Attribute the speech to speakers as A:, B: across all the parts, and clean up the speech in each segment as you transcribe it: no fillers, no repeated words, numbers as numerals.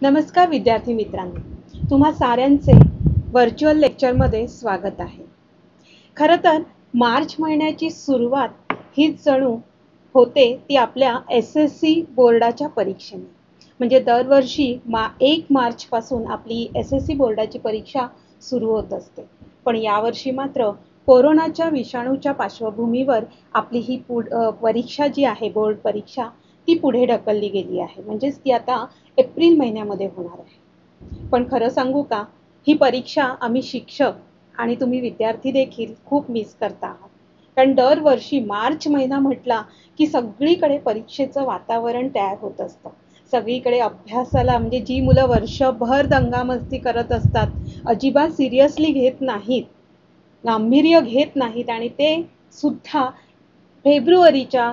A: नमस्कार विद्यार्थी मित्रांनो, तुम्हा साऱ्यांचे व्हर्च्युअल लेक्चरमध्ये स्वागत आहे। खरं तर मार्च महिन्याची सुरुवात ही जणू होते ती आपल्या SSC बोर्डाच्या परीक्षेने। म्हणजे दरवर्षी 1 मार्च पासून आपली SSC बोर्डाची परीक्षा सुरू होत असते। पण यावर्षी मात्र कोरोनाच्या विषाणूच्या पार्श्वभूमीवर आपली ही परीक्षा जी आहे बोर्ड परीक्षा ती पुढे ढकलली गेली आहे। म्हणजेच ती आता एप्रिल महिन्यामध्ये होणार आहे। पण खरं सांगू का, ही परीक्षा आम्ही शिक्षक आणि तुम्ही विद्यार्थी देखील खूप मिस करता आहात। कारण दरवर्षी मार्च महिना म्हटला की सगळीकडे परीक्षेचं वातावरण तयार होत असतं। सगळीकडे अभ्यासाला म्हणजे जी मुलं वर्षभर दंगामस्ती करत असतात, अजिबात सिरियसली घेत नाहीत, गांभीर्य घेत नाहीत आणि ते सुद्धा फेब्रुवारीच्या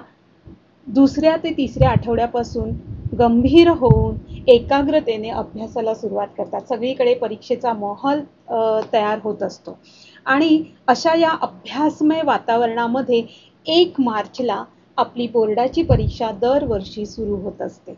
A: दुसऱ्या ते तिसऱ्या आठवड्यापासून गंभीर होऊन एकाग्रतेने अभ्यासाला सुरुवात करतात। सगळीकडे परीक्षेचा माहोल तयार होत असतो आणि अशा या अभ्यासमय वातावरणामध्ये 1 मार्चला आपली बोर्डाची परीक्षा दरवर्षी सुरू होत असते।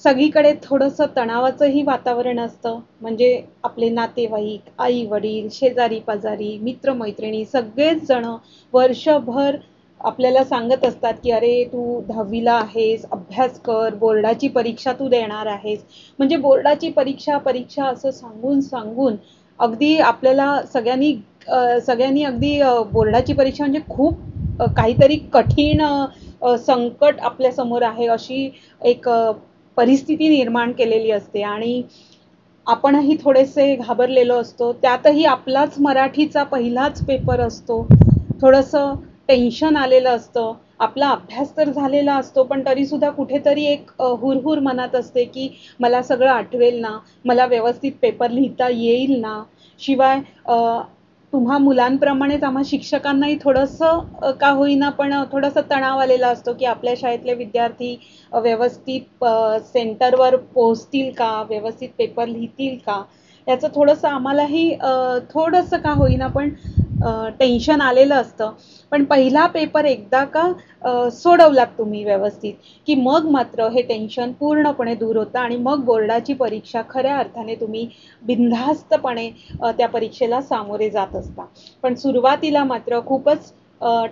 A: सगळीकडे थोडंसं तणावाचंही वातावरण असतं। म्हणजे आपले नातेवाईक, आई वडील, शेजारी पाजारी, मित्रमैत्रिणी सगळेच जण वर्षभर आपल्याला सांगत असतात की अरे तू 10वीला आहेस, अभ्यास कर, बोर्डाची परीक्षा तू देणार आहेस। म्हणजे बोर्डाची परीक्षा असं सांगून अगदी आपल्याला सगळ्यांनी अगदी बोर्डाची परीक्षा म्हणजे खूप काहीतरी कठीण संकट आपल्या समोर आहे अशी एक परिस्थिती निर्माण केलेली असते आणि आपणही थोडेसे घाबरलेलो असतो। त्यातही आपलाच मराठीचा पहिलाच पेपर असतो। थोडंसं टेन्शन आलेलं असतं। आपला अभ्यास तर झालेला असतो, पण तरी सुद्धा कुठेतरी एक हुरहुर मनात असते की मला सगळं आठवेल ना, मला व्यवस्थित पेपर लिहिता येईल ना। शिवाय तुम्हा मुलांप्रमाणेच आम्हा शिक्षकांनाही थोडंसं का होईना पण थोडासा तणाव आलेला असतो की आपल्या शाळेतले विद्यार्थी व्यवस्थित सेंटरवर पोहोचतील का, व्यवस्थित पेपर लिहितील का, याचं थोडंसं आम्हालाही थोडंसं का होईना पण टेन्शन आलेलं असतं। पण पहिला पेपर एकदा का सोडवलात तुम्ही व्यवस्थित की मग मात्र हे टेन्शन पूर्णपणे दूर होतं आणि मग बोर्डाची परीक्षा खऱ्या अर्थाने तुम्ही बिनधास्तपणे त्या परीक्षेला सामोरे जात असता। पण सुरुवातीला मात्र खूपच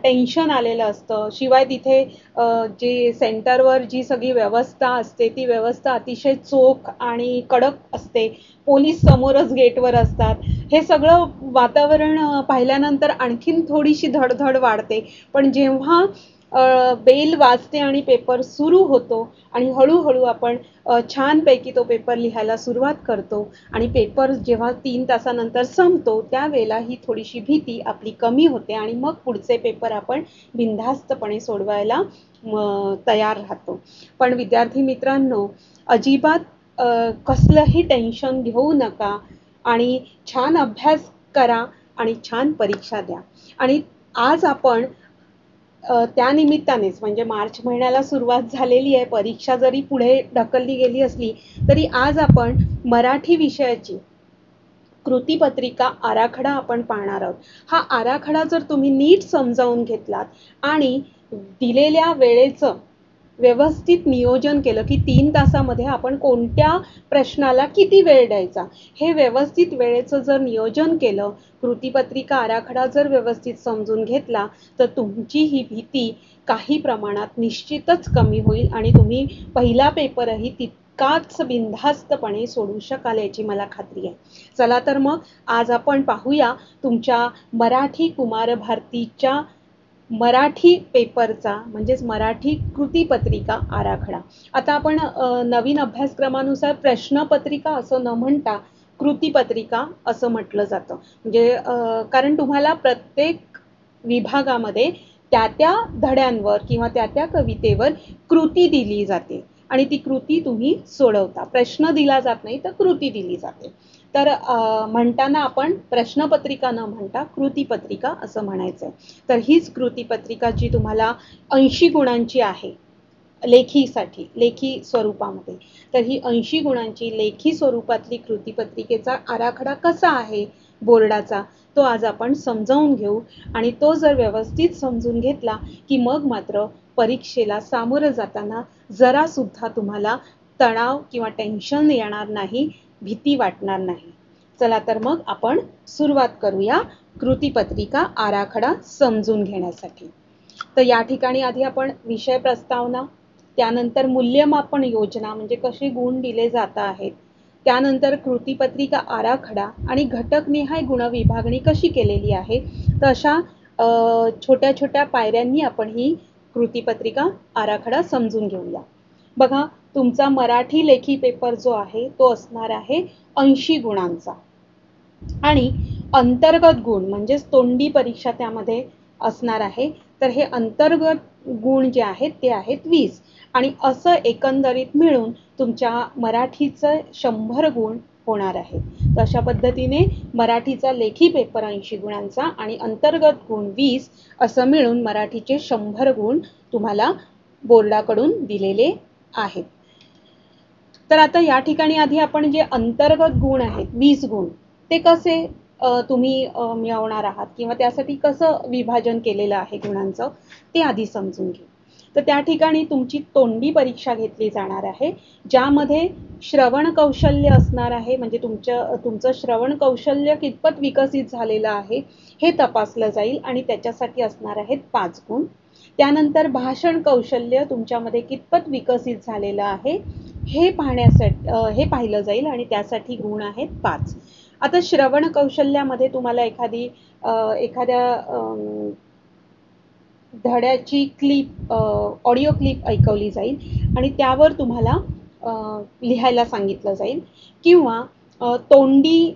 A: टेन्शन आलेलं असतं। शिवाय तिथे जे सेंटरवर जी सगळी व्यवस्था असते ती व्यवस्था अतिशय चोख आणि कडक असते। पोलीस समोरच गेटवर असतात। हे सगळं वातावरण पाहिल्यानंतर आणखीन थोडीशी धडधड वाढते। पण जेव्हा बेल वाजते आणि पेपर सुरू होतो आणि हळूहळू आपण छानपैकी तो पेपर लिहायला सुरुवात करतो आणि पेपर जेव्हा 3 तासानंतर संपतो त्यावेळेला ही थोडीशी भीती आपली कमी होते आणि मग पुढचे पेपर आपण बिनधास्तपणे सोडवायला तयार राहतो। पण विद्यार्थी मित्रांनो, अजिबात कसलंही टेन्शन घेऊ नका आणि छान अभ्यास करा आणि छान परीक्षा द्या। आणि आज आपण त्या निमित्तानेच म्हणजे मार्च महिन्याला सुरुवात झालेली आहे, परीक्षा जरी पुढे ढकलली गेली असली तरी आज आपण मराठी विषयाची कृतीपत्रिका आराखडा आपण पाहणार आहोत। हा आराखडा जर तुम्ही नीट समजावून घेतलात आणि दिलेल्या वेळेचं व्यवस्थित नियोजन केलं की 3 तासामध्ये आपण कोणत्या प्रश्नाला किती वेळ द्यायचा, हे व्यवस्थित वेळेचं जर नियोजन केलं, कृतीपत्रिका आराखडा जर व्यवस्थित समजून घेतला तर तुमची ही भीती काही प्रमाणात निश्चितच कमी होईल आणि तुम्ही पहिला पेपरही तितकाच बिनधास्तपणे सोडवू शकाल याची मला खात्री आहे। चला तर मग आज आपण पाहूया तुमच्या मराठी कुमार भारतीच्या मराठी पेपरचा म्हणजेच मराठी कृतीपत्रिका आराखडा। आता आपण नवीन अभ्यासक्रमानुसार प्रश्नपत्रिका असं न म्हणता कृतीपत्रिका असं म्हटलं जातं। म्हणजे कारण तुम्हाला प्रत्येक विभागामध्ये त्या धड्यांवर किंवा त्या कवितेवर कृती दिली जाते आणि ती कृती तुम्ही सोडवता। प्रश्न दिला जात नाही तर कृती दिली जाते। तर म्हणताना आपण प्रश्नपत्रिका न म्हणता कृतीपत्रिका असं म्हणायचं। तर हीच कृतीपत्रिका जी तुम्हाला 80 गुणांची आहे लेखी स्वरूपामध्ये, तर ही 80 गुणांची लेखी स्वरूपातली कृतीपत्रिकेचा आराखडा कसा आहे बोर्डाचा तो आज आपण समजावून घेऊ आणि तो जर व्यवस्थित समजून घेतला की मग मात्र परीक्षेला सामोरं जाताना जरा सुद्धा तुम्हाला तणाव किंवा टेन्शन येणार नाही, भीती वाटणार नाही. चला तर मग आपण सुरुवात करूया कृतीपत्रिका आराखडा समजून घेण्यासाठी. तर या ठिकाणी आधी आपण विषय प्रस्तावना, त्यानंतर मूल्यमापन योजना म्हणजे कसे गुण दिले जात आहेत, त्यानंतर कृतीपत्रिका आराखडा आणि घटकनिहाय गुणविभागणी कशी केलेली आहे. तर अशा छोट्या छोट्या पायऱ्यांनी आपण ही कृतीपत्रिका आराखडा समजून घेऊया. बघा, तुमचा मराठी लेखी पेपर जो आहे तो असणार आहे 80 गुणांचा आणि अंतर्गत गुण म्हणजेच तोंडी परीक्षा त्यामध्ये असणार आहे. तर हे अंतर्गत गुण जे आहेत ते आहेत 20 आणि असं एकंदरीत मिळून तुमच्या मराठीचं 100 गुण होणार आहे. तर अशा पद्धतीने मराठीचा लेखी पेपर 80 गुणांचा आणि अंतर्गत गुण 20 असं मिळून मराठीचे 100 गुण तुम्हाला बोर्डाकडून दिलेले आहेत. तर आता या ठिकाणी आधी आपण जे अंतर्गत गुण आहेत 20 गुण ते कसे तुम्ही मिळवणार आहात किंवा त्यासाठी कसं विभाजन केलेलं आहे गुणांचं ते आधी समजून घेऊ. तर त्या ठिकाणी तुमची तोंडी परीक्षा घेतली जाणार आहे, ज्यामध्ये श्रवण कौशल्य असणार आहे. म्हणजे तुमचं श्रवण कौशल्य कितपत विकसित झालेलं आहे हे तपासलं जाईल आणि त्याच्यासाठी असणार आहेत 5 गुण. त्यानंतर भाषण कौशल्य तुमच्यामध्ये कितपत विकसित झालेलं आहे हे पाहिलं जाईल आणि त्यासाठी गुण आहेत 5. आता श्रवण कौशल्यामध्ये तुम्हाला एखाद्या धड्याची क्लिप, ऑडिओ क्लिप ऐकवली जाईल आणि त्यावर तुम्हाला लिहायला सांगितलं जाईल किंवा तोंडी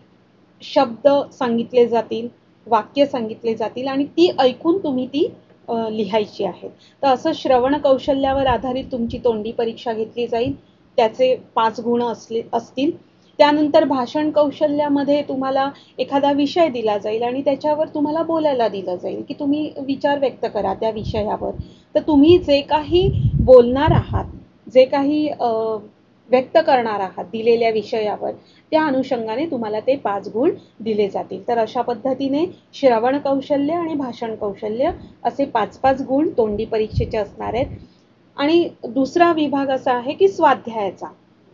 A: शब्द सांगितले जातील, वाक्य सांगितले जातील आणि ती ऐकून तुम्ही ती लिहायची आहे. तर असं श्रवण कौशल्यावर आधारित तुमची तोंडी परीक्षा घेतली जाईल, त्याचे 5 गुण असतील. त्यानंतर भाषण कौशल्यामध्ये तुम्हाला एखादा विषय दिला जाईल आणि त्याच्यावर तुम्हाला बोलायला दिलं जाईल की तुम्ही विचार व्यक्त करा त्या विषयावर. तर तुम्ही जे काही बोलणार आहात, जे काही व्यक्त करणार आहात दिलेल्या विषयावर, त्या अनुषंगाने तुम्हाला ते 5 गुण दिले जातील. तर अशा पद्धतीने श्रवण कौशल्य आणि भाषण कौशल्य असे 5-5 गुण तोंडी परीक्षेचे असणार आहेत. आणि दुसरा विभाग असा आहे की स्वाध्यायाचा,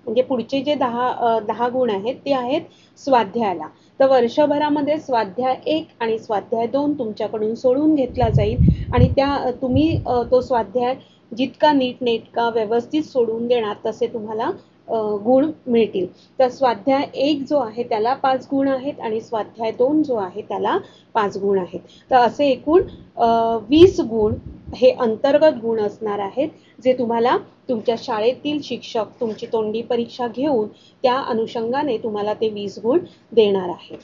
A: म्हणजे पुढचे जे 10 गुण आहेत ते आहेत स्वाध्यायाला. तर वर्षभरामध्ये स्वाध्याय 1 आणि स्वाध्याय 2 तुमच्याकडून सोडून घेतला जाईल आणि तुम्ही तो स्वाध्याय जितका नीटनेटका व्यवस्थित सोडून देणार तसे तुम्हाला गुण मिळतील. तर स्वाध्याय 1 जो आहे त्याला 5 गुण आहेत आणि स्वाध्याय 2 जो आहे त्याला 5 गुण आहेत. तर असे एकूण 20 गुण हे अंतर्गत गुण असणार आहेत, जे तुम्हाला तुमच्या शाळेतील शिक्षक तुमची तोंडी परीक्षा घेऊन त्या अनुषंगाने तुम्हाला ते 20 गुण देणार आहेत.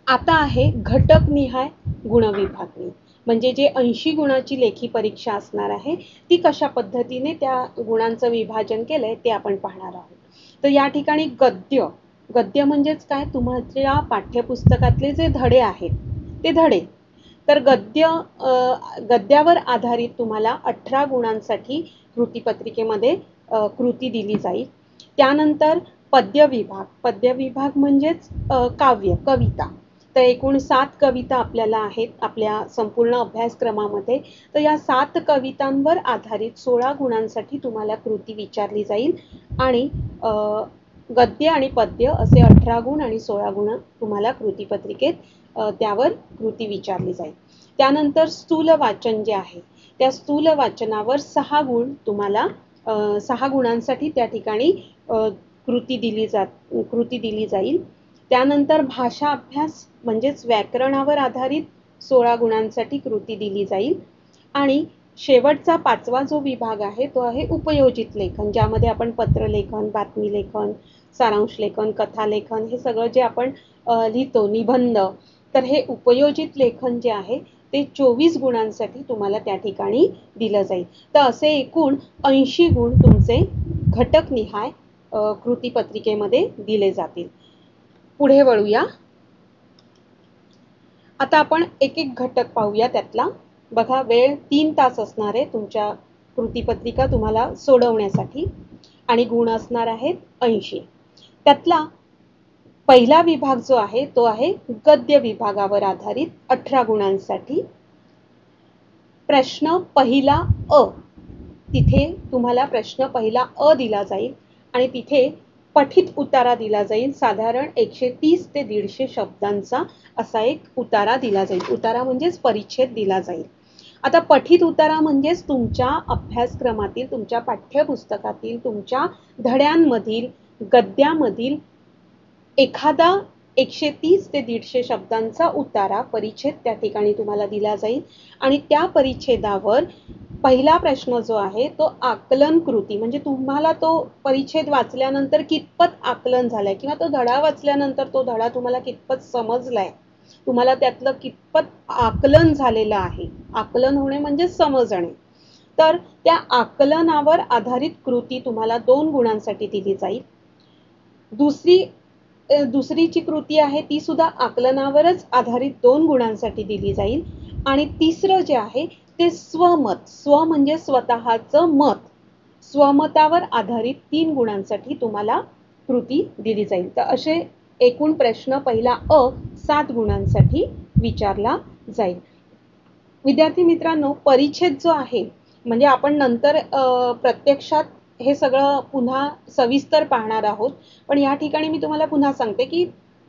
A: आता आहे घटकनिहाय गुणविभागणी, म्हणजे जे 80 गुणाची लेखी परीक्षा असणार आहे ती कशा पद्धतीने त्या गुणांचं विभाजन केलंय ते आपण पाहणार आहोत. तर या ठिकाणी गद्य म्हणजेच काय, तुमच्या पाठ्यपुस्तकातले जे धडे आहेत ते धडे. तर गद्यावर आधारित तुम्हाला 18 गुणांसाठी कृतीपत्रिकेमध्ये कृती दिली जाईल. त्यानंतर पद्य विभाग म्हणजेच कविता. तर एकूण 7 कविता आपल्याला आहेत आपल्या संपूर्ण अभ्यासक्रमामध्ये. तर या 7 कवितांवर आधारित 16 गुणांसाठी तुम्हाला कृती विचारली जाईल आणि गद्य आणि पद्य असे 18 गुण आणि 16 गुण तुम्हाला कृतीपत्रिकेत त्यावर कृती विचारली जाईल. त्यानंतर स्थूल वाचन जे आहे त्या स्थूल वाचनावर 6 गुण तुम्हाला 6 गुणांसाठी त्या ठिकाणी कृती दिली जाईल. त्यानंतर भाषा अभ्यास म्हणजेच व्याकरणावर आधारित 16 गुणांसाठी कृती दिली जाईल. आणि शेवटचा 5वा जो विभाग आहे तो आहे उपयोजित लेखन, ज्यामध्ये आपण पत्रलेखन, बातमी लेखन, सारांश लेखन, कथा लेखन हे सगळं जे आपण लिहितो, निबंध. तर हे उपयोजित लेखन जे आहे ते 24 गुणांसाठी तुम्हाला त्या ठिकाणी दिलं जाईल. तर असे एकूण 80 गुण तुमचे घटकनिहाय कृतीपत्रिकेमध्ये दिले जातील. पुढे वळूया. आता आपण एक एक घटक पाहूया त्यातला. बघा, वेळ 3 तास असणार आहे तुमच्या कृतीपत्रिका तुम्हाला सोडवण्यासाठी आणि गुण असणार आहेत 80. त्यातला पहिला विभाग जो आहे तो आहे गद्य विभागावर आधारित 18 गुणांसाठी. प्रश्न पहिला अ, तिथे तुम्हाला प्रश्न पहिला अ दिला जाईल आणि तिथे पठित उतारा दिला जाईल. साधारण 130 ते 150 शब्दांचा असा एक उतारा दिला जाईल. उतारा म्हणजेच परिच्छेद दिला जाईल. आता पठित उतारा म्हणजेच तुमच्या अभ्यासक्रमातील, तुमच्या पाठ्यपुस्तकातील, तुमच्या धड्यांमधील, गद्यामधील एखादा 130 ते 150 शब्दांचा उतारा, परिच्छेद त्या ठिकाणी तुम्हाला दिला जाईल आणि त्या परिच्छेदावर पहिला प्रश्न जो आहे तो आकलन कृती, म्हणजे तुम्हाला तो परिच्छेद वाचल्यानंतर कितपत आकलन झालंय किंवा तो धडा वाचल्यानंतर तो धडा तुम्हाला कितपत समजलाय, तुम्हाला त्यातलं कितपत आकलन झालेलं आहे. आकलन होणे म्हणजे समजणे. तर त्या आकलनावर आधारित कृती तुम्हाला 2 गुणांसाठी दिली जाईल. दुसरीची कृती आहे ती सुद्धा आकलनावरच आधारित 2 गुणांसाठी दिली जाईल. आणि तिसरं जे आहे ते स्वमत, स्व म्हणजे स्वतःचं मत, स्वमतावर आधारित 3 गुणांसाठी तुम्हाला कृती दिली जाईल. तर असे एकूण प्रश्न पहिला अ 7 गुणांसाठी विचारला जाईल. विद्यार्थी मित्रांनो, परिच्छेद जो आहे म्हणजे आपण नंतर प्रत्यक्षात हे सगळं पुन्हा सविस्तर पाहणार आहोत. पण या ठिकाणी मी तुम्हाला पुन्हा सांगते की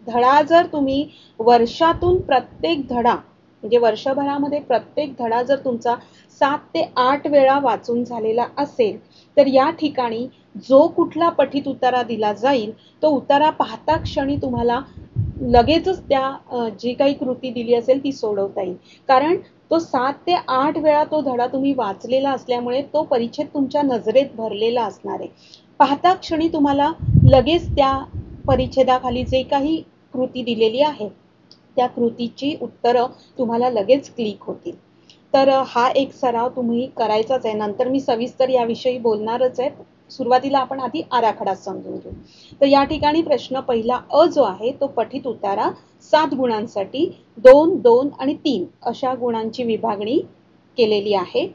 A: धडा जर तुम्ही वर्षातून प्रत्येक धडा म्हणजे वर्षभरामध्ये प्रत्येक धडा जर तुमचा 7 ते 8 वेळा वाचून झालेला असेल तर या ठिकाणी जो कुठला पठित उतारा दिला जाईल तो उतारा पाहता क्षणी तुम्हाला लगेचच त्या जी काही कृती दिली असेल ती सोडवता येईल. कारण तो 7 ते 8 वेळा तो धडा तुम्ही वाचलेला असल्यामुळे तो परिच्छेद तुमच्या नजरेत भरलेला असणार आहे. पाहता क्षणी तुम्हाला लगेच त्या परिच्छेदाखाली जे काही कृती दिलेली आहे त्या कृतीची उत्तरं तुम्हाला लगेच क्लिक होतील. तर हा एक सराव तुम्ही करायचाच आहे. नंतर मी सविस्तर याविषयी बोलणारच आहे. सुरुवातीला आपण आधी आराखडा समजून घेऊ. तर या ठिकाणी प्रश्न पहिला अ जो आहे तो पठित उतारा 7 गुणांसाठी 2, 2 आणि 3 अशा गुणांची विभागणी केलेली आहे.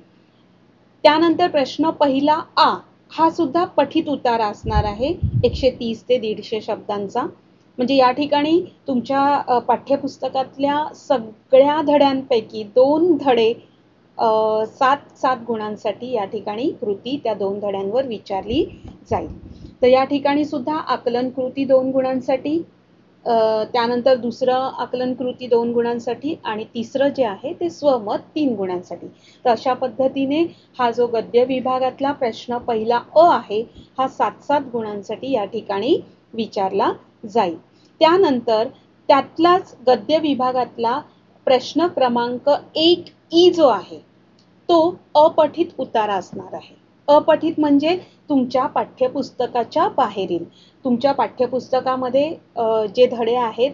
A: त्यानंतर प्रश्न पहिला आ हा सुद्धा पठित उतारा असणार आहे 130 ते 150 शब्दांचा. म्हणजे या ठिकाणी तुमच्या पाठ्यपुस्तकातल्या सगळ्या धड्यांपैकी 2 धडे 7 गुणांसाठी या ठिकाणी कृती त्या 2 धड्यांवर विचारली जाईल. तर या ठिकाणी सुद्धा आकलन कृती 2 गुणांसाठी, त्यानंतर दुसरं आकलन कृती 2 गुणांसाठी आणि तिसरं जे आहे ते स्वमत 3 गुणांसाठी. तर अशा पद्धतीने हा जो गद्य विभागातला प्रश्न पहिला अ आहे हा 7 गुणांसाठी या ठिकाणी विचारला जाईल. त्यानंतर त्यातलाच गद्य विभागातला प्रश्न क्रमांक 1 ई जो आहे तो अपठित उतारा असणार आहे. अपठित म्हणजे तुमच्या पाठ्यपुस्तकाच्या बाहेरील, तुमच्या पाठ्यपुस्तकामध्ये जे धडे आहेत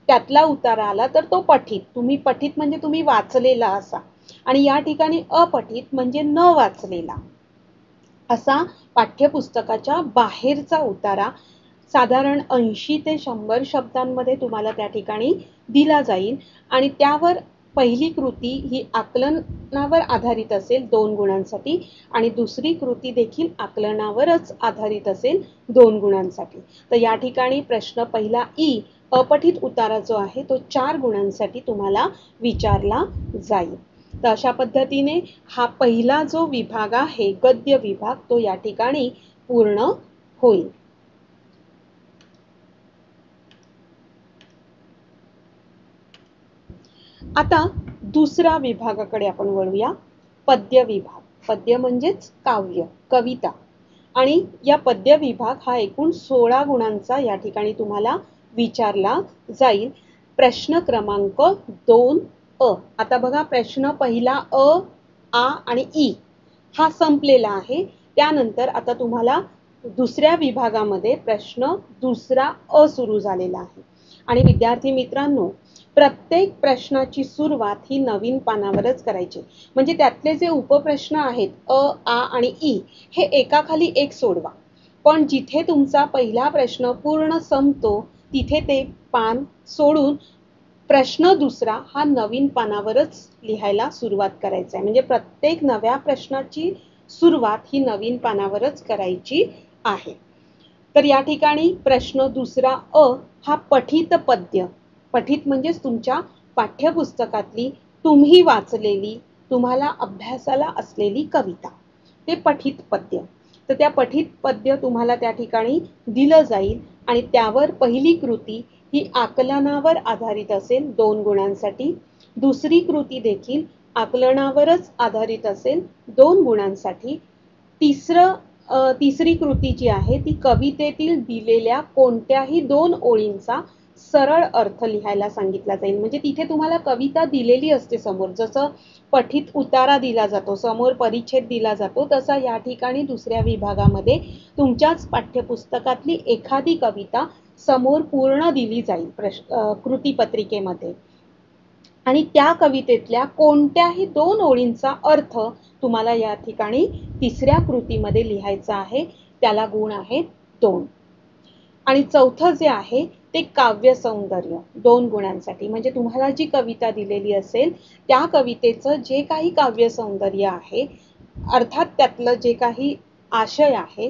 A: त्यातला उतारा आला तर तो पठित. तुम्ही पठित म्हणजे तुम्ही वाचलेला असा आणि या ठिकाणी अपठित म्हणजे न वाचलेला असा पाठ्यपुस्तकाच्या बाहेरचा उतारा साधारण 80 ते 100 शब्दांमध्ये तुम्हाला त्या ठिकाणी दिला जाईल आणि त्यावर पहिली कृती ही आकलनावर आधारित असेल 2 गुणांसाठी आणि दुसरी कृती देखील आकलनावरच आधारित असेल 2 गुणांसाठी. तर या ठिकाणी प्रश्न पहिला ई अपठित उतारा जो आहे तो 4 गुणांसाठी तुम्हाला विचारला जाईल. तर अशा पद्धतीने हा पहिला जो विभाग आहे गद्य विभाग तो या ठिकाणी पूर्ण होईल. आता दुसरा विभागाकडे आपण वळूया, पद्य विभाग. पद्य म्हणजेच काव्य, कविता. आणि या पद्य विभाग हा एकूण 16 गुणांचा या ठिकाणी तुम्हाला विचारला जाईल. प्रश्न क्रमांक 2 अ. आता बघा प्रश्न पहिला अ, आ आणि ई हा संपलेला आहे. त्यानंतर आता तुम्हाला दुसऱ्या विभागामध्ये प्रश्न दुसरा अ सुरू झालेला आहे. आणि विद्यार्थी मित्रांनो, प्रत्येक प्रश्नाची सुरुवात ही नवीन पानावरच करायची. म्हणजे त्यातले जे उपप्रश्न आहेत अ, आ आणि ई हे एकाखाली एक सोडवा. पण जिथे तुमचा पहिला प्रश्न पूर्ण संपतो तिथे ते पान सोडून प्रश्न दुसरा हा नवीन पानावरच लिहायला सुरुवात करायचा आहे. म्हणजे प्रत्येक नव्या प्रश्नाची सुरुवात ही नवीन पानावरच करायची आहे. तर या ठिकाणी प्रश्न दुसरा अ हा पठित पद्य. पठित म्हणजेच तुमच्या पाठ्यपुस्तकातली तुम्ही वाचलेली, तुम्हाला अभ्यासाला असलेली कविता. ते पठित पद्य. तर त्या पठित पद्य तुम्हाला त्या ठिकाणी दिलं जाईल आणि त्यावर पहिली कृती ही आकलनावर आधारित असेल 2 गुणांसाठी. दुसरी कृती देखील आकलनावरच आधारित असेल 2 गुणांसाठी. तिसरी कृती जी आहे ती कवितेतील दिलेल्या कोणत्याही 2 ओळींचा सरळ अर्थ लिहायला सांगितला जाईल. म्हणजे तिथे तुम्हाला कविता दिलेली असते समोर, जसं पठित उतारा दिला जातो, समोर परिच्छेद दिला जातो, तसा या ठिकाणी दुसऱ्या विभागामध्ये तुमच्याच पाठ्यपुस्तकातली एखादी कविता समोर पूर्ण दिली जाईल कृतीपत्रिकेमध्ये आणि त्या कवितेतल्या कोणत्याही 2 ओळींचा अर्थ तुम्हाला या ठिकाणी तिसऱ्या कृतीमध्ये लिहायचा आहे. त्याला गुण आहेत 2. आणि चौथं जे आहे ते काव्य सौंदर्य 2 गुणांसाठी. म्हणजे तुम्हाला जी कविता दिलेली असेल त्या कवितेचं जे काही काव्य सौंदर्य आहे, अर्थात त्यातलं जे काही आशय आहे,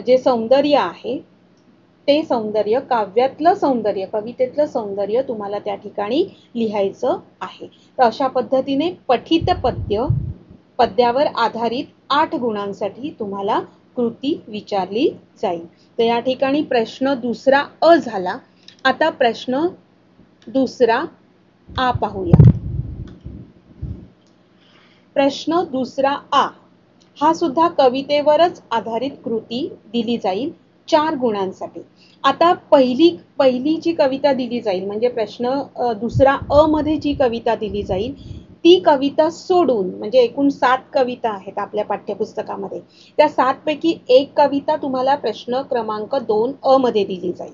A: जे सौंदर्य आहे, ते सौंदर्य, काव्यातलं सौंदर्य, कवितेतलं सौंदर्य तुम्हाला त्या ठिकाणी लिहायचं आहे. तर अशा पद्धतीने पठित पद्यावर आधारित 8 गुणांसाठी तुम्हाला कृती विचारली जाईल. तर या ठिकाणी प्रश्न दुसरा अ झाला. आता प्रश्न दुसरा आ पाहूया. प्रश्न दुसरा आ हा सुद्धा कवितेवरच आधारित कृती दिली जाईल 4 गुणांसाठी. आता पहिली जी कविता दिली जाईल म्हणजे प्रश्न दुसरा अ मध्ये जी कविता दिली जाईल ती कविता सोडून, म्हणजे एकूण 7 कविता आहेत आपल्या पाठ्यपुस्तकामध्ये, त्या 7 पैकी एक कविता तुम्हाला प्रश्न क्रमांक 2 अ मध्ये दिली जाईल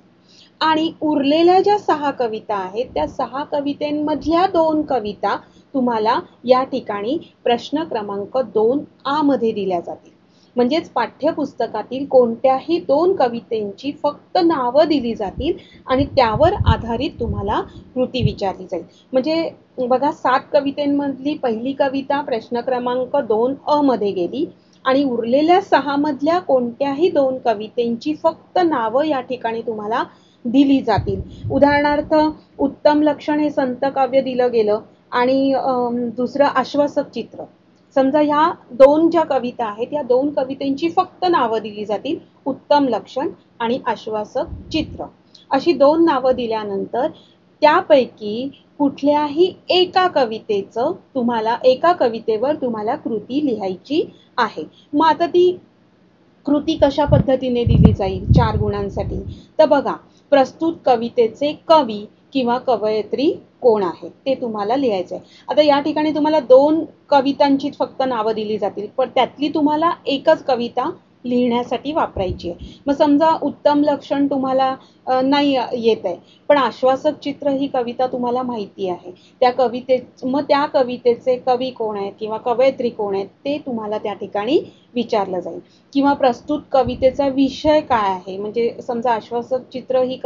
A: आणि उरलेल्या ज्या 6 कविता आहेत त्या 6 कवितेंमधल्या 2 कविता तुम्हाला या ठिकाणी प्रश्न क्रमांक 2 आ मध्ये दिल्या जातील. म्हणजेच पाठ्यपुस्तकातील कोणत्याही 2 कवितेंची फक्त नावं दिली जातील आणि त्यावर आधारित तुम्हाला कृती विचारली जाईल. म्हणजे बघा 7 कवितेंमधली पहिली कविता प्रश्न क्रमांक 2 अ मध्ये गेली आणि उरलेल्या 6 मधल्या कोणत्याही 2 कवितेंची फक्त नावं या ठिकाणी तुम्हाला दिली जातील. उदाहरणार्थ उत्तम लक्षण हे संत काव्य दिलं गेलं आणि दुसरं आश्वासक चित्र. समजा ह्या 2 ज्या कविता आहेत या 2 कवितेंची फक्त नावं दिली जातील, उत्तम लक्षण आणि आश्वासक चित्र. अशी 2 नावं दिल्यानंतर त्यापैकी कुठल्याही एका कवितेवर तुम्हाला कृती लिहायची आहे. मग आता ती कृती कशा पद्धतीने दिली जाईल 4 गुणांसाठी? तर बघा, प्रस्तुत कवितेचे कवी किंवा कवयित्री कोण आहे ते तुम्हाला लिहायचं आहे. आता या ठिकाणी तुम्हाला 2 कवितांची फक्त नावं दिली जातील, पण त्यातली तुम्हाला एकच कविता लिहिण्यासाठी वापरायची आहे. मग समजा उत्तम लक्षण तुम्हाला नाही येत आहे, पण आश्वासक चित्र ही कविता तुम्हाला माहिती आहे. मग त्या कवितेचे कवी कोण आहेत किंवा कवयित्री कोण आहेत ते तुम्हाला त्या ठिकाणी विचारलं जाईल. किंवा प्रस्तुत कवितेचा विषय काय आहे, म्हणजे समजा आश्वासक चित्र ही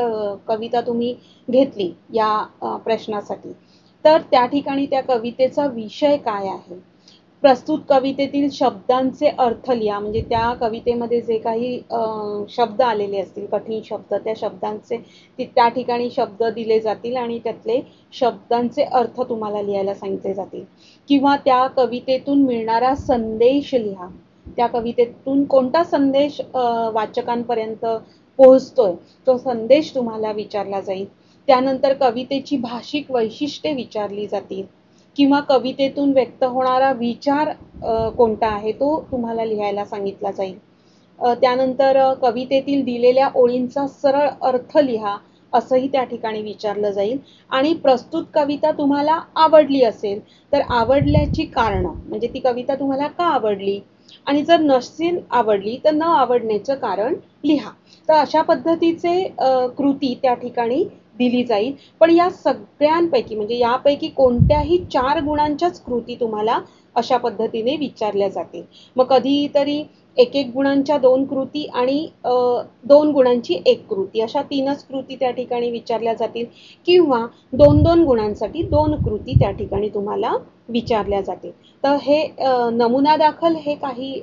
A: कविता तुम्ही घेतली या प्रश्नासाठी, तर त्या ठिकाणी त्या कवितेचा विषय काय आहे. प्रस्तुत कवितेतील शब्दांचे अर्थ लिहा, म्हणजे त्या कवितेमध्ये जे काही शब्द आलेले असतील, कठीण शब्द, त्या शब्दांचे त्या ठिकाणी शब्द दिले जातील आणि त्यातले शब्दांचे अर्थ तुम्हाला लिहायला सांगितले जातील. किंवा त्या कवितेतून मिळणारा संदेश लिहा. त्या कवितेतून कोणता संदेश वाचकांपर्यंत पोहोचतोय तो संदेश तुम्हाला विचारला जाईल. त्यानंतर कवितेची भाषिक वैशिष्ट्ये विचारली जातील किंवा कवितेतून व्यक्त होणारा विचार कोणता आहे तो तुम्हाला लिहायला सांगितला जाईल. त्यानंतर कवितेतील दिलेल्या ओळींचा सरळ अर्थ लिहा असंही त्या ठिकाणी विचारलं जाईल. आणि प्रस्तुत कविता तुम्हाला आवडली असेल तर आवडल्याची कारणं, म्हणजे ती कविता तुम्हाला का आवडली, आणि जर नसेल आवडली तर न आवडण्याचं कारण लिहा. तर अशा पद्धतीचे कृती त्या ठिकाणी दिली जाईल. पण या सगळ्यांपैकी म्हणजे यापैकी कोणत्याही 4 गुणांच्याच कृती तुम्हाला अशा पद्धतीने विचारल्या जातील. मग कधीतरी 1-1 गुणांच्या 2 कृती आणि 2 गुणांची 1 कृती अशा 3च कृती त्या ठिकाणी विचारल्या जातील किंवा 2-2 गुणांसाठी 2 कृती त्या ठिकाणी तुम्हाला विचारल्या जातील. तर हे नमुना दाखल हे काही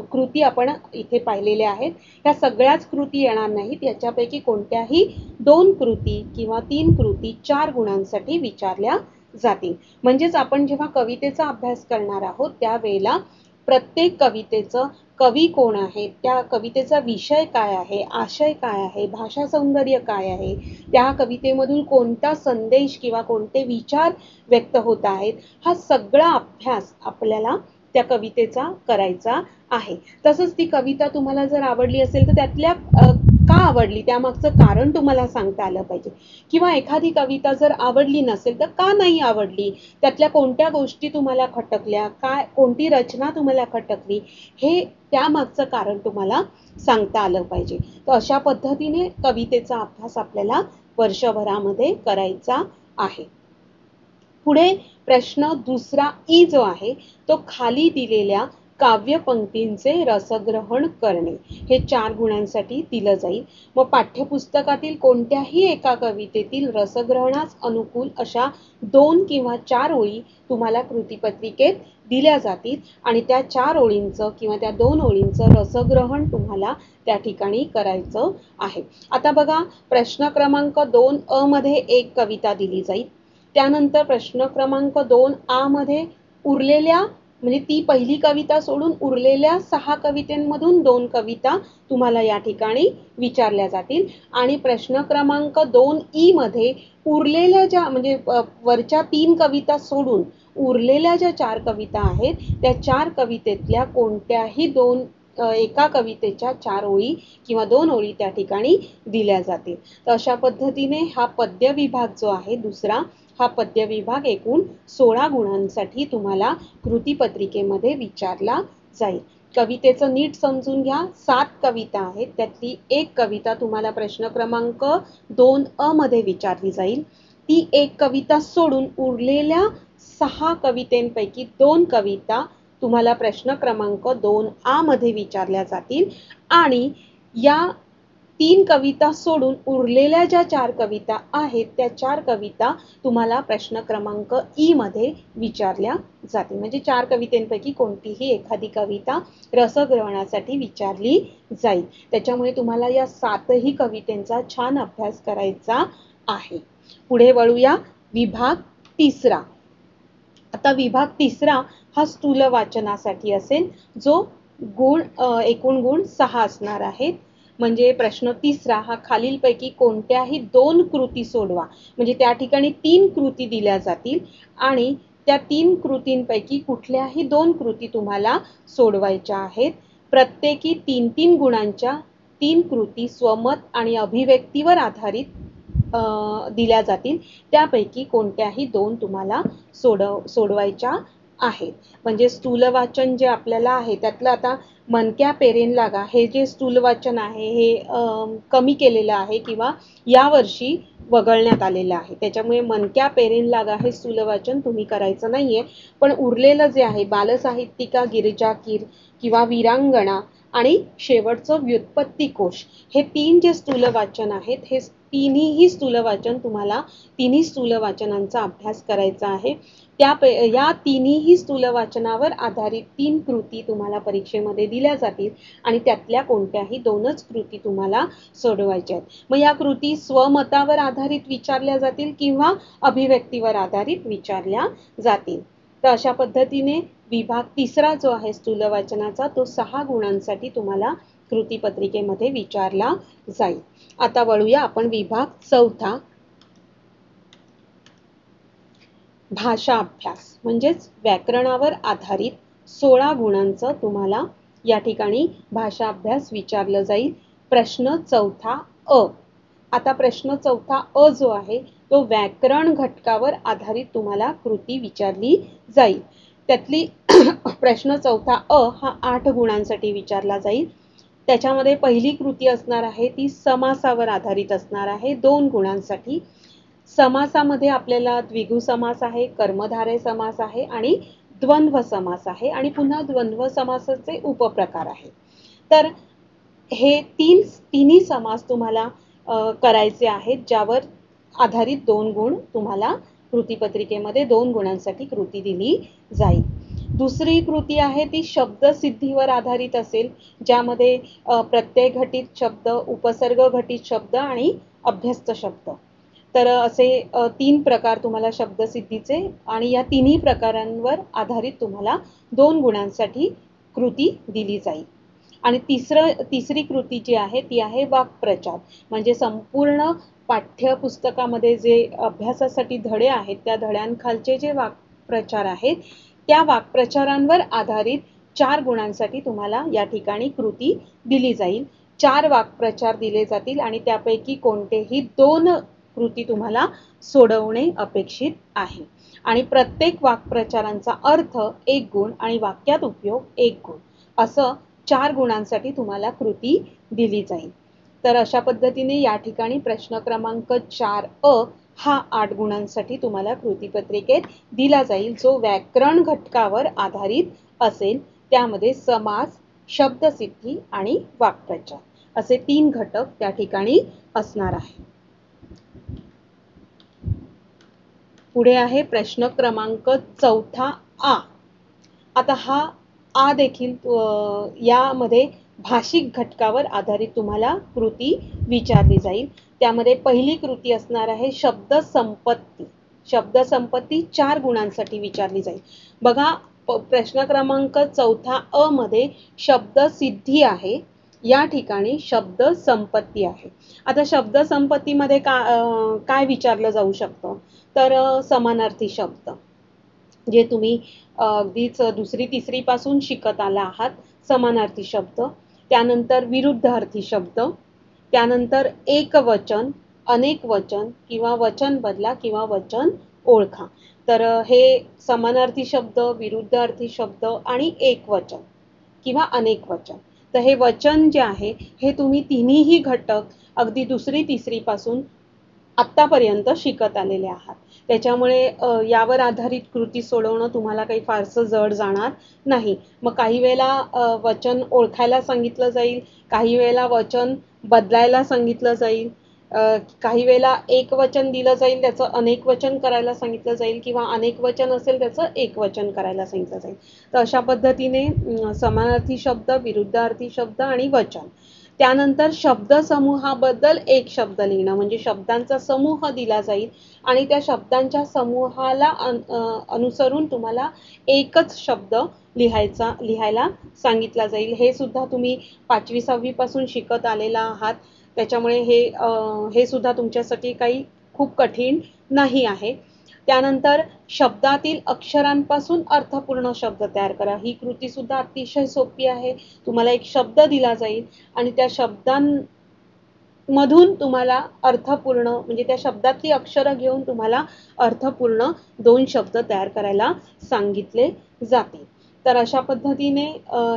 A: कृती आपण इथे पाहिलेल्या आहेत. ह्या सगळ्याच कृती येणार नाहीत, याच्यापैकी कोणत्याही 2 कृती किंवा 3 कृती 4 गुणांसाठी विचारल्या जातील. म्हणजेच आपण जेव्हा कवितेचा अभ्यास करणार आहोत त्यावेळेला प्रत्येक कवितेचं कवी कोण आहे, त्या कवितेचा विषय काय आहे, आशय काय आहे, भाषा सौंदर्य काय आहे, त्या कवितेमधून कोणता संदेश किंवा कोणते विचार व्यक्त होत आहेत, हा सगळा अभ्यास आपल्याला त्या कवितेचा करायचा आहे. तसंच ती कविता तुम्हाला जर आवडली असेल तर त्यातल्या का आवडली त्यामागचं कारण तुम्हाला सांगता आलं पाहिजे. किंवा एखादी कविता जर आवडली नसेल तर का नाही आवडली, त्यातल्या कोणत्या गोष्टी तुम्हाला खटकल्या, काय कोणती रचना तुम्हाला खटकली, हे त्यामागचं कारण तुम्हाला सांगता आलं पाहिजे. तर अशा पद्धतीने कवितेचा अभ्यास आपल्याला वर्षभरामध्ये करायचा आहे. पुढे प्रश्न दुसरा ई जो आहे तो खाली दिलेल्या काव्यपंक्तींचे रसग्रहण करणे हे 4 गुणांसाठी दिलं जाईल. मग पाठ्यपुस्तकातील कोणत्याही एका कवितेतील रसग्रहणास अनुकूल अशा 2 किंवा 4 ओळी तुम्हाला कृतीपत्रिकेत दिल्या जातील आणि त्या 4 ओळींचं किंवा त्या 2 ओळींचं रसग्रहण तुम्हाला त्या ठिकाणी करायचं आहे. आता बघा, प्रश्न क्रमांक 2 मध्ये एक कविता दिली जाईल. त्यानंतर प्रश्न क्रमांक 2 मध्ये उरलेल्या म्हणजे ती पहिली कविता सोडून उरलेल्या 6 कवितेंमधून 2 कविता तुम्हाला या ठिकाणी विचारल्या जातील आणि प्रश्न क्रमांक 2 मध्ये उरलेल्या ज्या म्हणजे वरच्या 3 कविता सोडून उरलेल्या ज्या 4 कविता आहेत त्या 4 कवितेतल्या कोणत्याही एका कवितेच्या 4 ओळी किंवा 2 ओळी त्या ठिकाणी दिल्या जातील. तर अशा पद्धतीने हा पद्य विभाग जो आहे दुसरा, हा पद्य विभाग एकूण 16 गुणांसाठी तुम्हाला कृतीपत्रिकेमध्ये विचारला जाईल. कवितेचं नीट समजून घ्या. 7 कविता आहेत, त्यातली एक कविता तुम्हाला प्रश्न क्रमांक 2 मध्ये विचारली जाईल. ती एक कविता सोडून उरलेल्या 6 कवितेंपैकी 2 कविता तुम्हाला प्रश्न क्रमांक 2 मध्ये विचारल्या जातील आणि या 3 कविता सोडून उरलेल्या ज्या 4 कविता आहेत त्या 4 कविता तुम्हाला प्रश्न क्रमांक मध्ये विचारल्या जातील. म्हणजे 4 कवितेंपैकी कोणतीही एखादी कविता रसग्रहणासाठी विचारली जाईल. त्याच्यामुळे तुम्हाला या 7ही कवितेंचा छान अभ्यास करायचा आहे. पुढे वळूया विभाग तिसरा. आता विभाग तिसरा हा स्थूल वाचनासाठी असेल, जो एकूण गुण 6 असणार आहेत. म्हणजे प्रश्न तिसरा हा खालीलपैकी कोणत्याही 2 कृती सोडवा. म्हणजे त्या ठिकाणी 3 कृती दिल्या जातील आणि त्या 3 कृतींपैकी कुठल्याही 2 कृती तुम्हाला सोडवायच्या आहेत. प्रत्येकी 3-3 गुणांच्या 3 कृती स्वमत आणि अभिव्यक्तीवर आधारित दिल्या जातील. त्यापैकी कोणत्याही 2 तुम्हाला सोडवायच्या आहेत. म्हणजे स्थूल वाचन जे आपल्याला आहे त्यातलं आता मनक्या पेरेन लागा हे जे स्थूल वाचन आहे हे कमी केलेलं आहे किंवा यावर्षी वगळण्यात आलेलं आहे. त्याच्यामुळे मनक्या पेरेन लागा हे स्थूल वाचन तुम्ही करायचं नाहीये. पण उरलेलं जे आहे बालसाहित्यिका गिरिजा कीर किंवा वीरांगणा आणि शेवटचं व्युत्पत्ती कोश हे 3 जे स्थूल वाचन आहेत हे तिन्ही स्थूल वाचन तुम्हाला तिन्ही स्थूल वाचनांचा अभ्यास करायचा आहे. या तिन्ही स्थूल वाचनावर आधारित 3 कृती तुम्हाला परीक्षेमध्ये दिल्या जातील आणि त्यातल्या कोणत्याही 2च कृती तुम्हाला सोडवायच्या आहेत. मग या कृती स्वमतावर आधारित विचारल्या जातील किंवा अभिव्यक्तीवर आधारित विचारल्या जातील. तर अशा पद्धतीने विभाग तिसरा जो आहे स्थूल वाचनाचा तो 6 गुणांसाठी तुम्हाला कृतीपत्रिकेमध्ये विचारला जाईल. आता वळूया आपण विभाग चौथा, भाषा अभ्यास म्हणजेच व्याकरणावर आधारित 16 गुणांचं तुम्हाला या ठिकाणी भाषा अभ्यास विचारलं जाईल. प्रश्न चौथा आता प्रश्न चौथा जो आहे तो व्याकरण घटकावर आधारित तुम्हाला कृती विचारली जाईल. त्यातली प्रश्न चौथा हा 8 गुणांसाठी विचारला जाईल. त्याच्यामध्ये पहिली कृती असणार आहे ती समासावर आधारित असणार आहे 2 गुणांसाठी. समासामध्ये आपल्याला द्विगु समास आहे, कर्मधारय समास आहे आणि द्वंद्व समास आहे आणि पुन्हा द्वंद्व समासाचे उपप्रकार आहे. तर हे तिन्ही समास तुम्हाला करायचे आहेत, ज्यावर आधारित 2 गुण तुम्हाला कृतीपत्रिकेमध्ये 2 गुणांसाठी कृती दिली जाईल. दुसरी कृती आहे ती शब्दसिद्धीवर आधारित असेल, ज्यामध्ये प्रत्यय घटित शब्द, उपसर्ग घटित शब्द आणि अभ्यस्त शब्द तर असे 3 प्रकार तुम्हाला शब्दसिद्धीचे आणि या तिन्ही प्रकारांवर आधारित तुम्हाला 2 गुणांसाठी कृती दिली जाईल. आणि तिसरी कृती जी आहे ती आहे वाक्प्रचार. म्हणजे संपूर्ण पाठ्यपुस्तकामध्ये जे अभ्यासासाठी धडे आहेत त्या धड्यांखालचे जे वाक्प्रचार आहेत त्या वाक्प्रचारांवर आधारित 4 गुणांसाठी तुम्हाला या ठिकाणी कृती दिली जाईल. 4 वाक्प्रचार दिले जातील आणि त्यापैकी कोणतेही 2 कृती तुम्हाला सोडवणे अपेक्षित आहे. आणि प्रत्येक वाक्प्रचारांचा अर्थ 1 गुण आणि वाक्यात उपयोग 1 गुण असं 4 गुणांसाठी तुम्हाला कृती दिली जाईल. तर अशा पद्धतीने या ठिकाणी प्रश्न क्रमांक 4 हा 8 गुणांसाठी तुम्हाला कृतीपत्रिकेत दिला जाईल, जो व्याकरण घटकावर आधारित असेल. त्यामध्ये समास, शब्दसिद्धी आणि वाक्प्रचार असे 3 घटक त्या ठिकाणी असणार आहे. पुढे आहे प्रश्न क्रमांक 4 आता हा देखील यामध्ये भाषिक घटकावर आधारित तुम्हाला कृती विचारली जाईल. त्यामध्ये पहिली कृती असणार आहे शब्द संपत्ती. शब्द संपत्ती 4 गुणांसाठी विचारली जाईल. बघा प्रश्न क्रमांक 4 मध्ये शब्द सिद्धी आहे, या ठिकाणी शब्द संपत्ती आहे. आता शब्द संपत्तीमध्ये काय विचारलं जाऊ शकतं, तर समानार्थी शब्द जे तुम्ही अगदीच 2री 3री पासून शिकत आला आहात. समानार्थी शब्द, त्यानंतर विरुद्धार्थी शब्द, त्यानंतर एकवचन, अनेक वचन किंवा वचन बदला किंवा वचन ओळखा. तर हे समानार्थी शब्द, विरुद्धार्थी शब्द आणि एकवचन किंवा अनेक वचन. तर हे वचन जे आहे हे तुम्ही तिन्हीही घटक अगदी 2री 3री पासून आत्तापर्यंत शिकत आलेले आहात. त्याच्यामुळे यावर आधारित कृती सोडवणं तुम्हाला काही फारसं जड जाणार नाही. मग काही वेळेला वचन ओळखायला सांगितलं जाईल, काही वेळेला वचन बदलायला सांगितलं जाईल, काही वेळेला एक वचन दिलं जाईल त्याचं अनेक वचन करायला सांगितलं जाईल किंवा अनेक वचन असेल त्याचं एक वचन करायला सांगितलं जाईल. तर अशा पद्धतीने समानार्थी शब्द, विरुद्धार्थी शब्द आणि वचन. त्यानंतर शब्दसमूहाबद्दल एक शब्द लिहिणं, म्हणजे शब्दांचा समूह दिला जाईल आणि त्या शब्दांच्या समूहाला अनुसरून तुम्हाला एकच शब्द लिहायला सांगितला जाईल. हे सुद्धा तुम्ही 5वी 6वी पासून शिकत आलेला आहात. त्याच्यामुळे हे सुद्धा तुमच्यासाठी काही खूप कठीण नाही आहे. त्यानंतर शब्दातील अक्षरांपासून अर्थपूर्ण शब्द तयार करा. ही कृती सुद्धा अतिशय सोपी आहे. तुम्हाला एक शब्द दिला जाईल आणि त्या शब्दांमधून तुम्हाला अर्थपूर्ण, म्हणजे त्या शब्दातली अक्षरं घेऊन तुम्हाला अर्थपूर्ण 2 शब्द तयार करायला सांगितले जातील. तर अशा पद्धतीने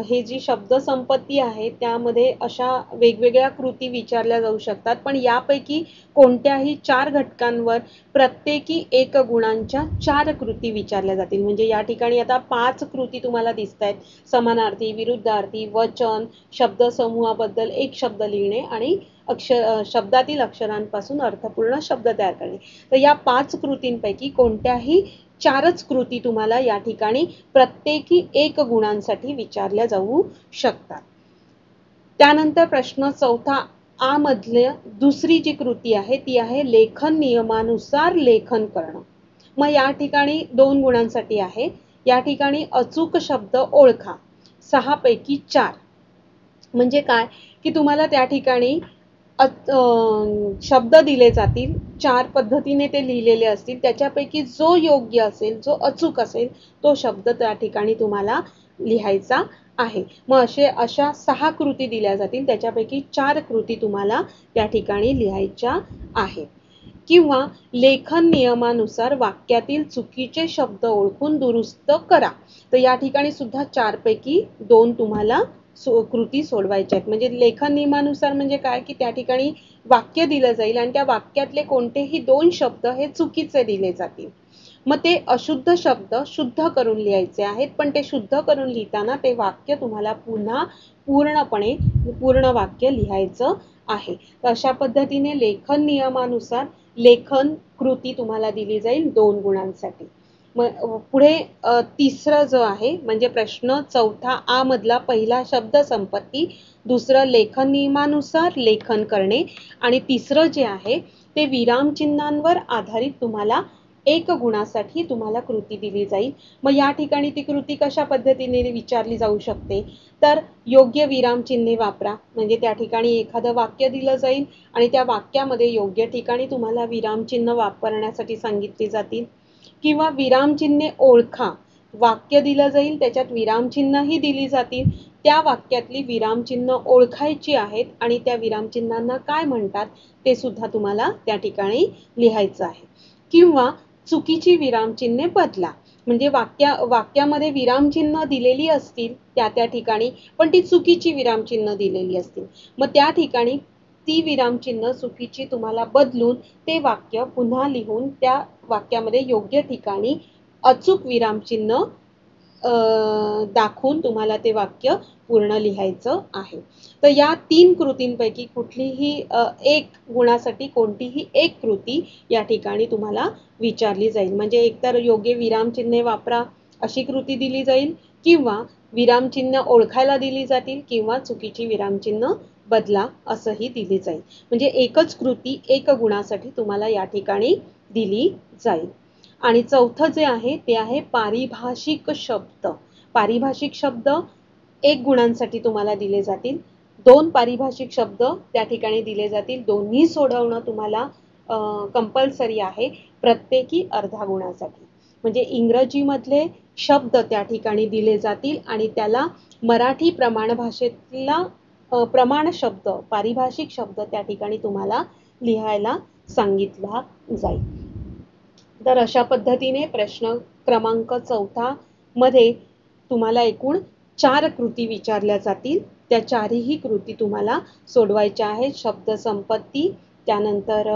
A: हे जी शब्द संपत्ती आहे त्यामध्ये अशा वेगवेगळ्या कृती विचारल्या जाऊ शकतात. पण यापैकी कोणत्याही 4 घटकांवर प्रत्येकी 1 गुणांच्या 4 कृती विचारल्या जातील. म्हणजे या ठिकाणी आता 5 कृती तुम्हाला दिसत आहेत. समानार्थी, विरुद्धार्थी, वचन, शब्दसमूहाबद्दल एक शब्द लिहिणे आणि शब्दातील अक्षरांपासून अर्थपूर्ण शब्द तयार करणे. तर या 5 कृतींपैकी कोणत्याही 4च कृती तुम्हाला या ठिकाणी प्रत्येकी 1 गुणांसाठी विचारल्या जाऊ शकतात. त्यानंतर प्रश्न 4 मधल्या 2री जी कृती आहे ती आहे लेखन नियमानुसार लेखन करणं. मग या ठिकाणी 2 गुणांसाठी आहे. या ठिकाणी अचूक शब्द ओळखा 6 पैकी 4. म्हणजे काय की तुम्हाला त्या ठिकाणी शब्द दिले जातील, 4 पद्धतीने ते लिहिलेले असतील. त्याच्यापैकी जो योग्य असेल, जो अचूक असेल तो शब्द त्या ठिकाणी तुम्हाला लिहायचा आहे. मग अशा 6 कृती दिल्या जातील. त्याच्यापैकी 4 कृती तुम्हाला त्या ठिकाणी लिहायच्या आहेत. किंवा लेखन नियमानुसार वाक्यातील चुकीचे शब्द ओळखून दुरुस्त करा. तर या ठिकाणी सुद्धा 4 पैकी 2 तुम्हाला कृती सोडवायच्या आहेत. म्हणजे लेखन नियमानुसार म्हणजे काय की त्या ठिकाणी वाक्य दिलं जाईल आणि त्या वाक्यातले कोणतेही 2 शब्द हे चुकीचे दिले जातील. मग ते अशुद्ध शब्द शुद्ध करून लिहायचे आहेत. पण ते शुद्ध करून लिहिताना ते वाक्य तुम्हाला पुन्हा पूर्ण वाक्य लिहायचं आहे. तर अशा पद्धतीने लेखन नियमानुसार लेखन कृती तुम्हाला दिली जाईल 2 गुणांसाठी. मग पुढे 3रं जो आहे म्हणजे प्रश्न 4 मधला पहिला शब्द संपत्ती, 2रं लेखन नियमानुसार लेखन करणे आणि 3रं जे आहे ते विरामचिन्हांवर आधारित तुम्हाला एक गुणासाठी तुम्हाला कृती दिली जाईल. मग या ठिकाणी ती कृती कशा पद्धतीने विचारली जाऊ शकते, तर योग्य विरामचिन्हे वापरा. म्हणजे त्या ठिकाणी एखादं वाक्य दिलं जाईल आणि त्या वाक्यामध्ये योग्य ठिकाणी तुम्हाला विरामचिन्ह वापरण्यासाठी सांगितली जातील. किंवा विरामचिन्हे ओळखा. वाक्य दिलं जाईल, त्याच्यात विरामचिन्हही दिली जातील. त्या वाक्यातली विरामचिन्ह ओळखायची आहेत आणि त्या विरामचिन्हांना काय म्हणतात ते सुद्धा तुम्हाला त्या ठिकाणी लिहायचं आहे. किंवा चुकीची विरामचिन्हे बदला. म्हणजे वाक्यामध्ये विरामचिन्ह दिलेली असतील त्या ठिकाणी, पण ती चुकीची विरामचिन्ह दिलेली असतील. मग त्या ठिकाणी ती विरामचिन्ह चुकीची तुम्हाला बदलून ते वाक्य पुन्हा लिहून त्या वाक्यामध्ये योग्य ठिकाणी अचूक विरामचिन्ह दाखवून तुम्हाला ते वाक्य पूर्ण लिहायचं आहे. तर या 3 कृतींपैकी कुठलीही एक गुणासाठी कोणतीही एक कृती या ठिकाणी तुम्हाला विचारली जाईल. म्हणजे एकतर योग्य विरामचिन्हे वापरा अशी कृती दिली जाईल, किंवा विरामचिन्ह ओळखायला दिली जातील, किंवा चुकीची विरामचिन्ह बदला असंही दिली जाईल. म्हणजे एकच कृती एक गुणासाठी तुम्हाला या ठिकाणी दिली जाईल. आणि चौथं जे आहे ते आहे पारिभाषिक शब्द. पारिभाषिक शब्द 1 गुणांसाठी तुम्हाला दिले जातील. 2 पारिभाषिक शब्द त्या ठिकाणी दिले जातील. दोन्ही सोडवणं तुम्हाला कंपल्सरी आहे, प्रत्येकी अर्धा गुणासाठी. म्हणजे इंग्रजीमधले शब्द त्या ठिकाणी दिले जातील आणि त्याला मराठी प्रमाण भाषेतला प्रमाण शब्द, पारिभाषिक शब्द त्या ठिकाणी तुम्हाला लिहायला सांगितला जाईल. तर अशा पद्धतीने प्रश्न क्रमांक 4 मध्ये तुम्हाला एकूण 4 कृती विचारल्या जातील. त्या 4ही कृती तुम्हाला सोडवायच्या आहेत. शब्द संपत्ती, त्यानंतर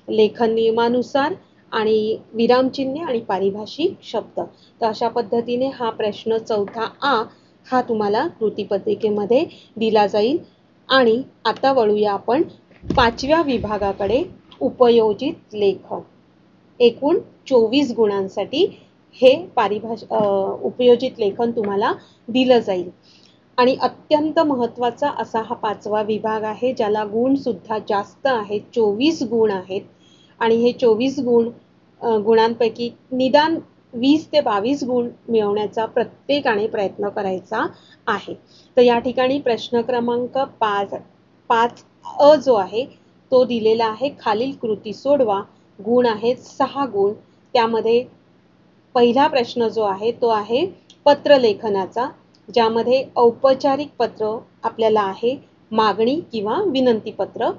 A: लेखन नियमानुसार आणि विरामचिन्हे आणि पारिभाषिक शब्द. तर अशा पद्धतीने हा प्रश्न 4आ हा तुम्हाला कृतीपत्रिकेमध्ये दिला जाईल. आणि आता वळूया आपण 5व्या विभागाकडे, उपयोजित लेखन. एकूण 24 गुणांसाठी हे उपयोजित लेखन तुम्हाला दिलं जाईल. आणि अत्यंत महत्त्वाचा असा हा 5वा विभाग आहे, ज्याला गुण सुद्धा जास्त आहेत. 24 गुण आहेत आणि हे 24 गुणांपैकी निदान 20 ते 22 गुण मिळवण्याचा प्रत्येकाने प्रयत्न करायचा आहे. तर या ठिकाणी प्रश्न क्रमांक 5 जो आहे तो दिलेला आहे. खालील कृती सोडवा. गुण आहेत 6 गुण. त्यामध्ये पहिला प्रश्न जो आहे तो आहे पत्रलेखनाचा, ज्यामध्ये औपचारिक पत्र आपल्याला आहे, मागणी किंवा विनंती पत्र,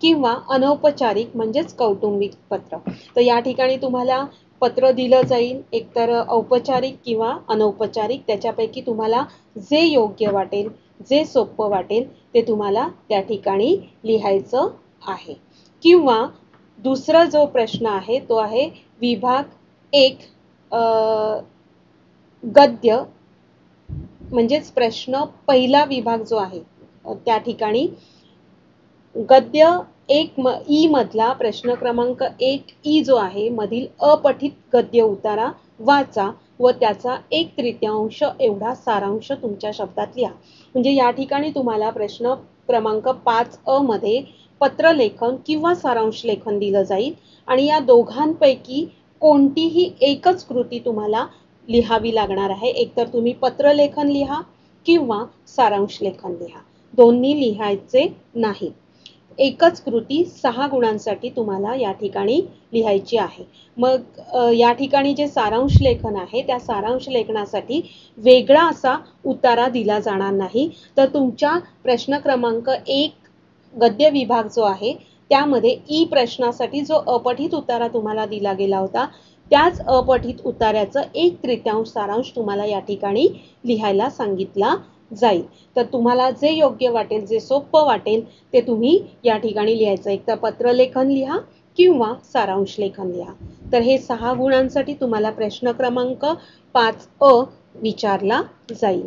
A: किंवा अनौपचारिक म्हणजेच कौटुंबिक पत्र. तर या ठिकाणी तुम्हाला पत्र दिलं जाईल, एकतर औपचारिक किंवा अनौपचारिक. त्याच्यापैकी तुम्हाला जे योग्य वाटेल, जे सोपं वाटेल ते तुम्हाला त्या ठिकाणी लिहायचं आहे. किंवा दुसरा जो प्रश्न आहे तो आहे विभाग 1 गद्य, म्हणजेच प्रश्न पहिला विभाग जो आहे त्या ठिकाणी गद्य 1 ई मधला प्रश्न क्रमांक 1 ई जो आहे मधील अपठित गद्य उतारा वाचा व त्याचा 1/3 एवढा सारांश तुमच्या शब्दात लिहा. म्हणजे या ठिकाणी तुम्हाला प्रश्न क्रमांक 5 मध्ये पत्रलेखन किंवा सारांश लेखन दिलं जाईल आणि या दोघांपैकी कोणतीही एकच कृती तुम्हाला लिहावी लागणार आहे. एकतर तुम्ही पत्रलेखन लिहा किंवा सारांश लेखन लिहा, दोन्ही लिहायचे नाही. एकच कृती 6 गुणांसाठी तुम्हाला या ठिकाणी लिहायची आहे. मग या ठिकाणी जे सारांश लेखन आहे त्या सारांश लेखनासाठी वेगळा असा उतारा दिला जाणार नाही. तर तुमच्या प्रश्न क्रमांक 1 गद्य विभाग जो आहे त्यामध्ये ई प्रश्नासाठी जो अपठित उतारा तुम्हाला दिला गेला होता त्याच अपठित उतार्याचं 1/3 सारांश तुम्हाला या ठिकाणी लिहायला सांगितला जाईल. तर तुम्हाला जे योग्य वाटेल, जे सोपं वाटेल ते तुम्ही या ठिकाणी लिहायचं. एक तर पत्रलेखन लिहा किंवा सारांश लेखन लिहा. तर हे 6 गुणांसाठी तुम्हाला प्रश्न क्रमांक 5 विचारला जाईल.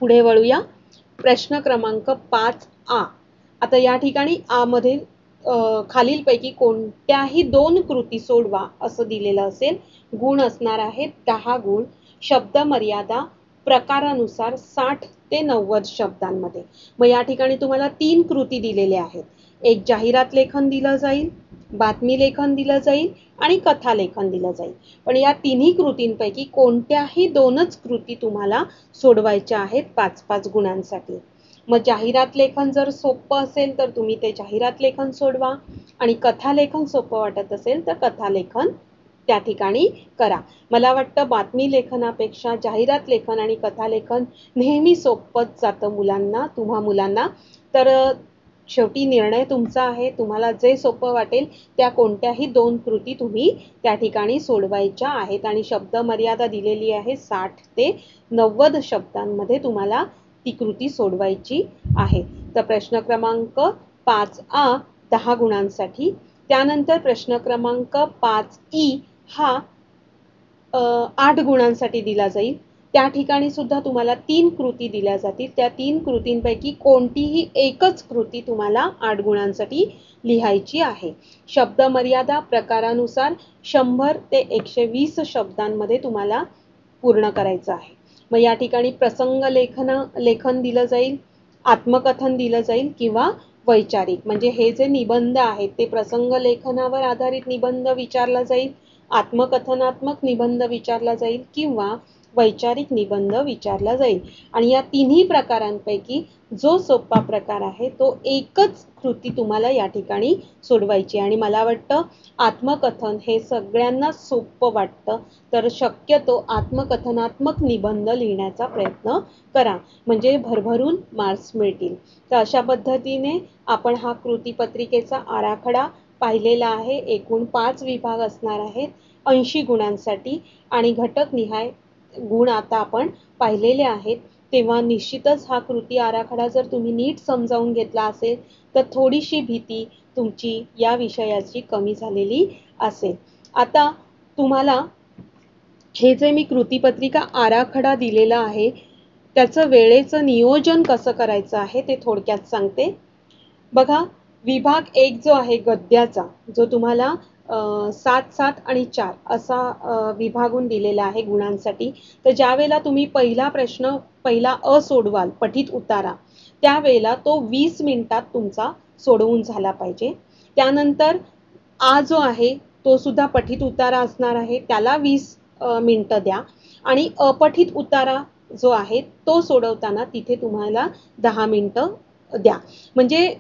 A: पुढे वळूया. प्रश्न क्रमांक 5 आता या ठिकाणी मध्ये खालीलपैकी कोणत्याही 2 कृती सोडवा असं दिलेलं असेल. गुण असणार आहेत 10 गुण. शब्द मर्यादा प्रकारानुसार 60 ते 90 शब्दांमध्ये. मग या ठिकाणी तुम्हाला 3 कृती दिलेल्या आहेत. एक जाहिरात लेखन दिलं जाईल, बातमी लेखन दिलं जाईल आणि कथा लेखन दिलं जाईल. पण या तिन्ही कृतींपैकी कोणत्याही 2च कृती तुम्हाला सोडवायच्या आहेत 5-5 गुणांसाठी. मग जाहिरात लेखन जर सोपं असेल तर तुम्ही ते जाहिरात लेखन सोडवा आणि कथा लेखन सोपं वाटत असेल तर कथा लेखन त्या ठिकाणी करा. मला वाटतं बातमी लेखनापेक्षा जाहिरात लेखन आणि कथा लेखन नेहमी सोपंच जातं तुम्हा मुलांना. तर शेवटी निर्णय तुमचा आहे. तुम्हाला जे सोपं वाटेल त्या कोणत्याही 2 कृती तुम्ही त्या ठिकाणी सोडवायच्या आहेत आणि शब्द मर्यादा दिलेली आहे 60 ते 90 शब्दांमध्ये तुम्हाला ती कृती सोडवायची आहे. तर प्रश्न क्रमांक 5A 10 गुणांसाठी. त्यानंतर प्रश्न क्रमांक 5E हा 8 गुणांसाठी दिला जाईल. त्या ठिकाणी सुद्धा तुम्हाला 3 कृती दिल्या जातील. त्या 3 कृतींपैकी कोणतीही एकच कृती तुम्हाला 8 गुणांसाठी लिहायची आहे. शब्द मर्यादा प्रकारानुसार 100 ते 120 शब्दांमध्ये तुम्हाला पूर्ण करायचं आहे. मग या ठिकाणी प्रसंग लेखन दिलं जाईल, आत्मकथन दिलं जाईल किंवा वैचारिक. म्हणजे हे जे निबंध आहेत ते प्रसंग लेखनावर आधारित निबंध विचारला जाईल, आत्मकथनात्मक निबंध विचारला जाईल किंवा वैचारिक निबंध विचारला जाईल. आणि या तिन्ही प्रकारांपैकी जो सोपा प्रकार आहे तो एकच कृती तुम्हाला या ठिकाणी सोडवायची. आणि मला वाटतं आत्मकथन हे सगळ्यांना सोपं वाटतं, तर शक्यतो आत्मकथनात्मक निबंध लिहिण्याचा प्रयत्न करा, म्हणजे भरभरून मार्क्स मिळतील. तर अशा पद्धतीने आपण हा कृतीपत्रिकेचा आराखडा पाहिलेला आहे. एकूण 5 विभाग असणार आहेत 80 गुणांसाठी आणि घटकनिहाय गुण आता आपण पाहिलेले आहेत. तेव्हा निश्चितच हा कृती आराखडा जर तुम्ही नीट समजावून घेतला असेल तर थोडीशी भीती तुमची या विषयाची कमी झालेली असेल. आता तुम्हाला हे जे मी कृतीपत्रिका आराखडा दिलेला आहे त्याचं वेळेचं नियोजन कसं करायचं आहे ते थोडक्यात सांगते. बघा, विभाग 1 जो आहे गद्याचा, जो तुम्हाला 7, 7 आणि 4 असा विभागून दिलेला आहे गुणांसाठी. तर ज्यावेळेला तुम्ही पहिला अ सोडवाल पठित उतारा, त्यावेळेला तो 20 मिनिटात तुमचा सोडवून झाला पाहिजे. त्यानंतर आ जो आहे तो सुद्धा पठित उतारा असणार आहे, त्याला 20 मिनिटं द्या आणि अपठित उतारा जो आहे तो सोडवताना तिथे तुम्हाला 10 मिनिटं द्या. म्हणजे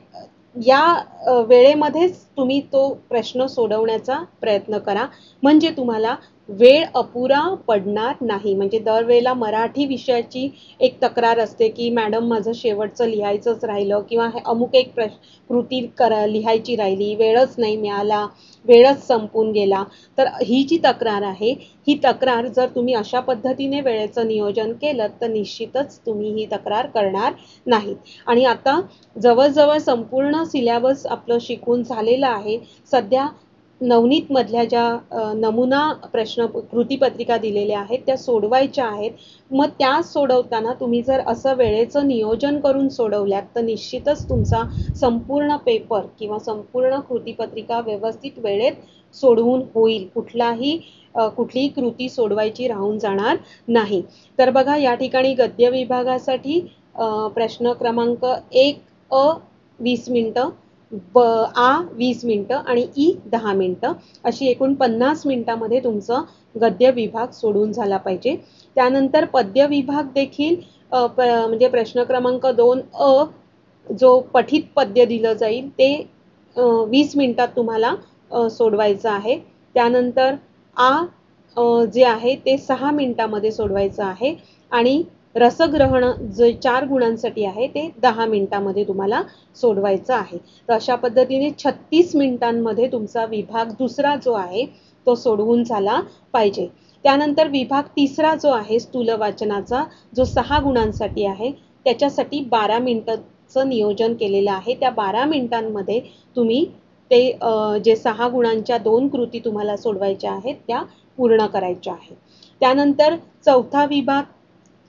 A: या वेळेमध्येच तुम्ही तो प्रश्न सोडवण्याचा प्रयत्न करा, म्हणजे तुम्हाला वेळ अपुरा पडणार नाही. म्हणजे दरवेळेला मराठी विषयाची एक तक्रार असते की मॅडम माझं शेवटचं लिहायचंच राहिलं किंवा अमुक एक कृती लिहायची राहिली, वेळच नाही मिळाला, वेळच संपून गेला. तर ही जी तक्रार आहे ही तक्रार जर तुम्ही अशा पद्धतीने वेळेचं नियोजन केलं तर निश्चितच तुम्ही ही तक्रार करणार नाहीत. आणि आता जवळजवळ संपूर्ण सिलेबस आपलं शिकून झालेलं आहे. सध्या नवनीतमधल्या ज्या नमुना प्रश्न कृतीपत्रिका दिलेल्या आहेत त्या सोडवायच्या आहेत. मग त्या सोडवताना तुम्ही जर असं वेळेचं नियोजन करून सोडवल्यात तर निश्चितच तुमचा संपूर्ण पेपर किंवा संपूर्ण कृतीपत्रिका व्यवस्थित वेळेत सोडवून होईल. कुठलीही कृती सोडवायची राहून जाणार नाही. तर बघा, या ठिकाणी गद्य विभागासाठी प्रश्न क्रमांक 1 अ 20 मिनिटं, आ 20 मिनिटं आणि ई 10 मिनिटं अशी एकूण 50 मिनिटामध्ये तुमचं गद्य विभाग सोडून झाला पाहिजे. त्यानंतर पद्य विभाग देखील म्हणजे प्रश्न क्रमांक 2 अ जो पठित पद्य दिलं जाईल ते 20 मिनिटात तुम्हाला सोडवायचं आहे. त्यानंतर आ जे आहे ते 6 मिनिटामध्ये सोडवायचं आहे आणि रसग्रहण जे 4 गुणांसाठी आहे ते 10 मिनिटामध्ये तुम्हाला सोडवायचं आहे. तर अशा पद्धतीने 36 मिनिटांमध्ये तुमचा विभाग दुसरा जो आहे तो सोडवून झाला पाहिजे. त्यानंतर विभाग तिसरा जो आहे स्थूल वाचनाचा, जो 6 गुणांसाठी आहे, त्याच्यासाठी 12 मिनिटांचं नियोजन केलेलं आहे. त्या 12 मिनिटांमध्ये तुम्ही ते जे 6 गुणांच्या 2 कृती तुम्हाला सोडवायच्या आहेत त्या पूर्ण करायच्या आहेत. त्यानंतर चौथा विभाग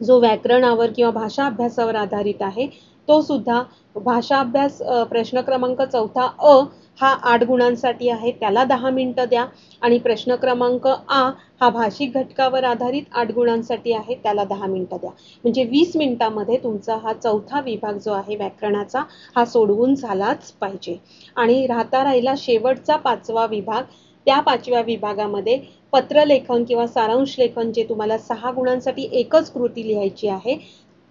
A: जो व्याकरणावर किंवा भाषा अभ्यासावर आधारित आहे, तो सुद्धा भाषा अभ्यास प्रश्न क्रमांक 4 अ हा 8 गुणांसाठी आहे, त्याला 10 मिनिटं द्या. आणि प्रश्न क्रमांक आ हा भाषिक घटकावर आधारित 8 गुणांसाठी आहे, त्याला 10 मिनिटं द्या. म्हणजे 20 मिनिटांमध्ये तुमचा हा 4था विभाग जो आहे व्याकरणाचा हा सोडवून झालाच पाहिजे. आणि राहिला शेवटचा 5वा विभाग. त्या 5व्या विभागामध्ये पत्रलेखन किंवा सारांश लेखन, जे तुम्हाला 6 गुणांसाठी एकच कृती लिहायची आहे,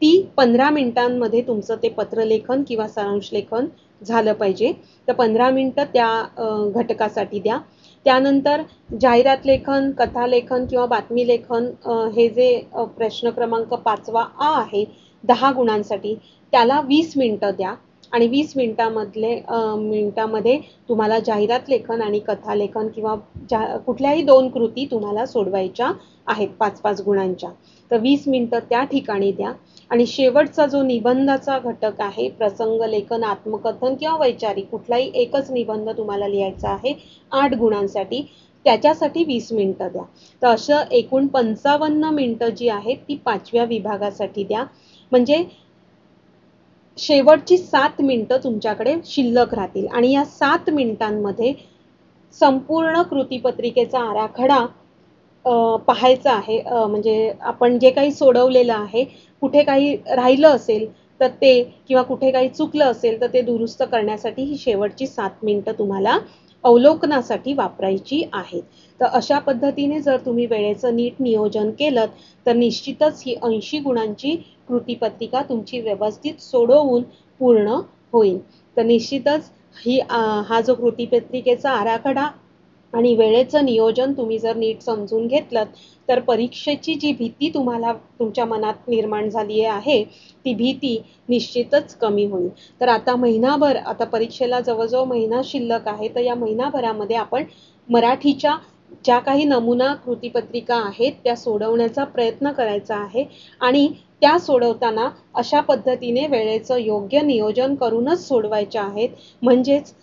A: ती 15 मिनिटांमध्ये तुमचं ते पत्रलेखन किंवा सारांश लेखन झालं पाहिजे. तर 15 मिनिटं त्या घटकासाठी द्या. त्यानंतर जाहिरात लेखन, कथा लेखन किंवा बातमी लेखन, हे जे प्रश्न क्रमांक 5वा आ आहे 10 गुणांसाठी, त्याला 20 मिनिटं द्या. आणि 20 मिनिटामध्ये तुम्हाला जाहिरात लेखन आणि कथा लेखन किंवा कुठल्याही 2 कृती तुम्हाला सोडवायच्या आहेत 5-5 गुणांच्या. तर 20 मिनिटं त्या ठिकाणी द्या. आणि शेवटचा जो निबंधाचा घटक आहे, प्रसंग लेखन, आत्मकथन किंवा वैचारिक, कुठलाही एकच निबंध तुम्हाला लिहायचा आहे 8 गुणांसाठी, त्याच्यासाठी 20 मिनिटं द्या. तर असं एकूण 55 मिनिटं जी आहेत ती 5व्या विभागासाठी द्या. म्हणजे शेवटची 7 मिनिटं तुमच्याकडे शिल्लक राहतील. आणि या 7 मिनिटांमध्ये संपूर्ण कृतीपत्रिकेचा आराखडा पाहायचा आहे. म्हणजे आपण जे काही सोडवलेलं आहे, कुठे काही राहिलं असेल तर ते, किंवा कुठे काही चुकलं असेल तर ते दुरुस्त करण्यासाठी ही शेवटची 7 मिनिटं तुम्हाला अवलोकनासाठी वापरायची आहेत. तर अशा पद्धतीने जर तुम्ही वेळेचं नीट नियोजन केलं तर निश्चितच ही 80 गुणांची कृतीपत्रिका तुमची व्यवस्थित सोडवून पूर्ण होईल. तर निश्चितच हा जो कृतीपत्रिकेचा आराखडा आणि वेळेचं नियोजन तुम्ही जर नीट समजून घेतलं तर परीक्षेची जी भीती तुम्हाला तुमच्या मनात निर्माण झाली आहे, ती भीती निश्चितच कमी होईल. तर आता महिनाभर, आता परीक्षेला जवळजवळ महिना शिल्लक आहे, तर या महिनाभरामध्ये आपण मराठीच्या ज्या काही नमुना कृतीपत्रिका आहेत त्या सोडवण्याचा प्रयत्न करायचा आहे. आणि त्या सोडवताना अशा पद्धतीने वेळेचं योग्य नियोजन करूनच सोडवायच्या आहेत. म्हणजेच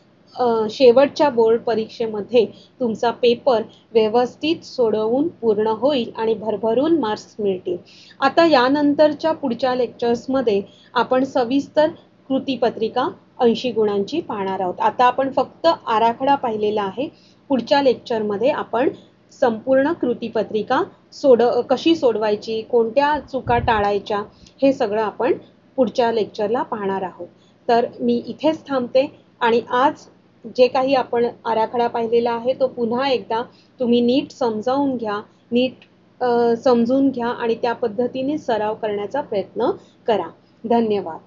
A: शेवटच्या बोर्ड परीक्षेमध्ये तुमचा पेपर व्यवस्थित सोडवून पूर्ण होईल आणि भरभरून मार्क्स मिळतील. आता यानंतरच्या पुढच्या लेक्चर्समध्ये आपण सविस्तर कृतीपत्रिका 80 गुणांची पाहणार आहोत. आता आपण फक्त आराखडा पाहिलेला आहे. पुढच्या लेक्चरमध्ये आपण संपूर्ण कृतीपत्रिका कशी सोडवायची, कोणत्या चुका टाळायच्या, हे सगळं आपण पुढच्या लेक्चरला पाहणार आहोत. तर मी इथेच थांबते. आणि आज जे काही आपण आराखडा पाहिलेला आहे तो पुन्हा एकदा तुम्ही नीट समजावून घ्या, नीट समजून घ्या आणि त्या पद्धतीने सराव करण्याचा प्रयत्न करा. धन्यवाद.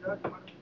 B: Martin,